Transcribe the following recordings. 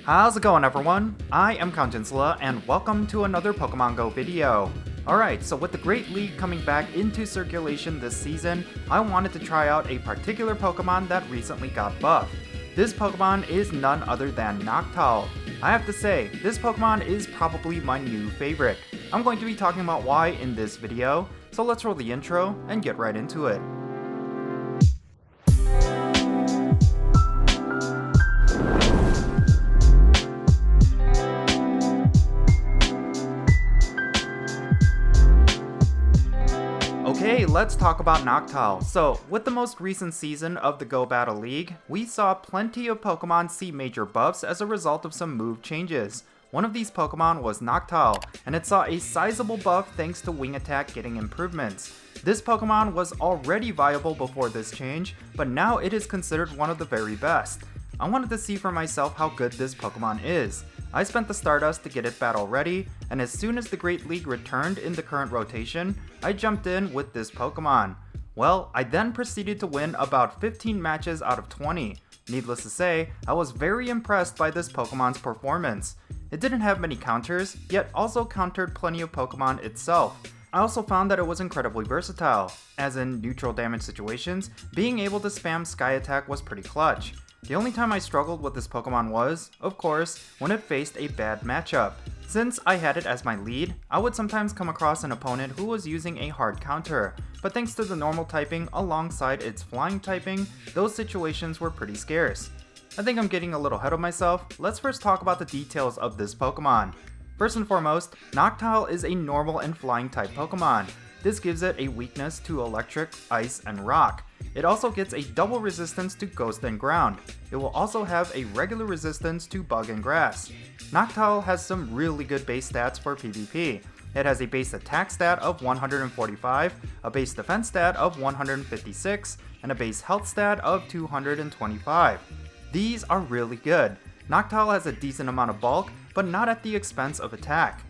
How's it going, everyone? I am Jinsula, and welcome to another Pokemon Go video. Alright, so with the Great League coming back into circulation this season, I wanted to try out a particular Pokemon that recently got buffed. This Pokemon is none other than Noctowl. I have to say, this Pokemon is probably my new favorite. I'm going to be talking about why in this video, so let's roll the intro and get right into it. Okay, let's talk about Noctowl. So, with the most recent season of the Go Battle League, we saw plenty of Pokemon see major buffs as a result of some move changes. One of these Pokemon was Noctowl, and it saw a sizable buff thanks to Wing Attack getting improvements. This Pokemon was already viable before this change, but now it is considered one of the very best. I wanted to see for myself how good this Pokemon is. I spent the Stardust to get it battle ready, and as soon as the Great League returned in the current rotation, I jumped in with this Pokemon. Well, I then proceeded to win about 15 matches out of 20. Needless to say, I was very impressed by this Pokemon's performance. It didn't have many counters, yet also countered plenty of Pokemon itself. I also found that it was incredibly versatile, as in neutral damage situations, being able to spam Sky Attack was pretty clutch. The only time I struggled with this Pokemon was, of course, when it faced a bad matchup. Since I had it as my lead, I would sometimes come across an opponent who was using a hard counter, but thanks to the normal typing alongside its flying typing, those situations were pretty scarce. I think I'm getting a little ahead of myself. Let's first talk about the details of this Pokemon. First and foremost, Noctowl is a normal and flying type Pokemon. This gives it a weakness to electric, ice, and rock. It also gets a double resistance to ghost and ground. It will also have a regular resistance to bug and grass. Noctowl has some really good base stats for PvP. It has a base attack stat of 145, a base defense stat of 156, and a base health stat of 225. These are really good. Noctowl has a decent amount of bulk, but not at the expense of attack.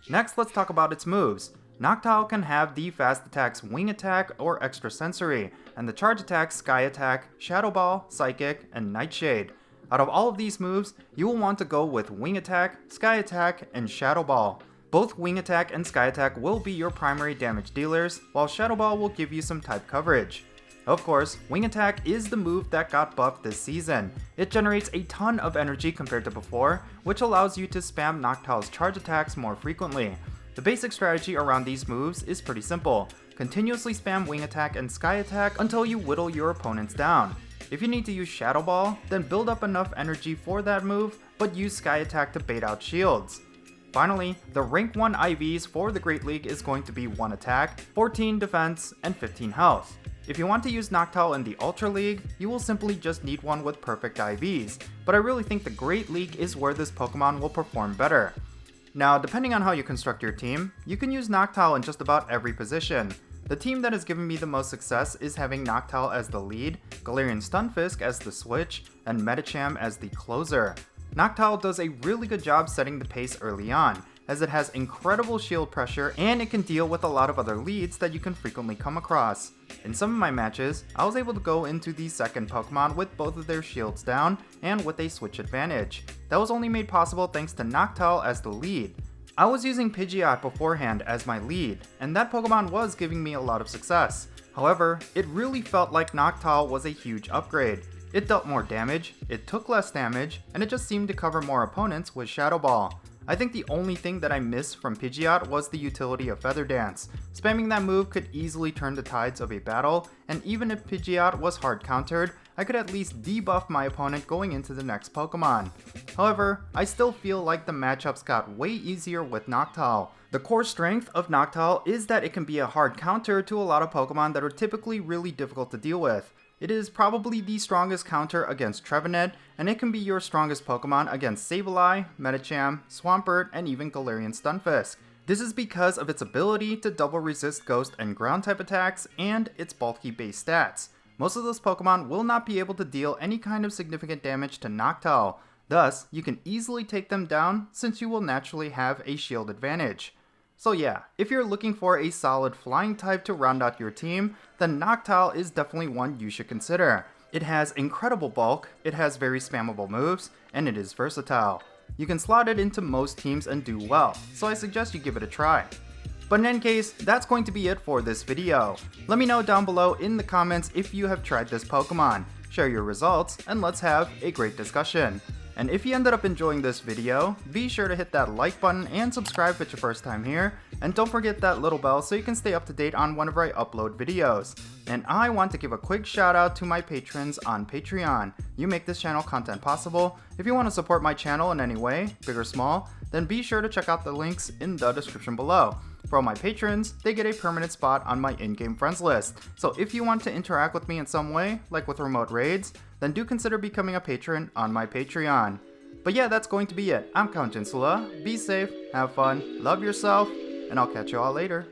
Next, let's talk about its moves. Noctowl can have the fast attacks Wing Attack or Extra Sensory, and the charge attacks Sky Attack, Shadow Ball, Psychic, and Nightshade. Out of all of these moves, you will want to go with Wing Attack, Sky Attack, and Shadow Ball. Both Wing Attack and Sky Attack will be your primary damage dealers, while Shadow Ball will give you some type coverage. Of course, Wing Attack is the move that got buffed this season. It generates a ton of energy compared to before, which allows you to spam Noctowl's charge attacks more frequently. The basic strategy around these moves is pretty simple. Continuously spam Wing Attack and Sky Attack until you whittle your opponents down. If you need to use Shadow Ball, then build up enough energy for that move, but use Sky Attack to bait out shields. Finally, the rank 1 IVs for the Great League is going to be 1 attack, 14 defense, and 15 health. If you want to use Noctowl in the Ultra League, you will simply just need one with perfect IVs, but I really think the Great League is where this Pokemon will perform better. Now, depending on how you construct your team, you can use Noctowl in just about every position. The team that has given me the most success is having Noctowl as the lead, Galarian Stunfisk as the switch, and Medicham as the closer. Noctowl does a really good job setting the pace early on, as it has incredible shield pressure and it can deal with a lot of other leads that you can frequently come across. In some of my matches, I was able to go into the second Pokemon with both of their shields down and with a switch advantage. That was only made possible thanks to Noctowl as the lead. I was using Pidgeot beforehand as my lead, and that Pokemon was giving me a lot of success. However, it really felt like Noctowl was a huge upgrade. It dealt more damage, it took less damage, and it just seemed to cover more opponents with Shadow Ball. I think the only thing that I missed from Pidgeot was the utility of Feather Dance. Spamming that move could easily turn the tides of a battle, and even if Pidgeot was hard countered, I could at least debuff my opponent going into the next Pokemon. However, I still feel like the matchups got way easier with Noctowl. The core strength of Noctowl is that it can be a hard counter to a lot of Pokemon that are typically really difficult to deal with. It is probably the strongest counter against Trevenant, and it can be your strongest Pokemon against Sableye, Medicham, Swampert, and even Galarian Stunfisk. This is because of its ability to double resist ghost and ground type attacks and its bulky base stats. Most of those Pokemon will not be able to deal any kind of significant damage to Noctowl, thus you can easily take them down since you will naturally have a shield advantage. So yeah, if you're looking for a solid flying type to round out your team, then Noctowl is definitely one you should consider. It has incredible bulk, it has very spammable moves, and it is versatile. You can slot it into most teams and do well, so I suggest you give it a try. But in any case, that's going to be it for this video. Let me know down below in the comments if you have tried this Pokemon. Share your results, and let's have a great discussion. And if you ended up enjoying this video, be sure to hit that like button and subscribe if it's your first time here, and don't forget that little bell so you can stay up to date on whenever I upload videos. And I want to give a quick shout out to my patrons on Patreon. You make this channel content possible. If you want to support my channel in any way, big or small, then be sure to check out the links in the description below. For all my patrons, they get a permanent spot on my in-game friends list. So if you want to interact with me in some way, like with remote raids, then do consider becoming a patron on my Patreon. But yeah, that's going to be it. I'm Count Jinsula. Be safe, have fun, love yourself, and I'll catch you all later.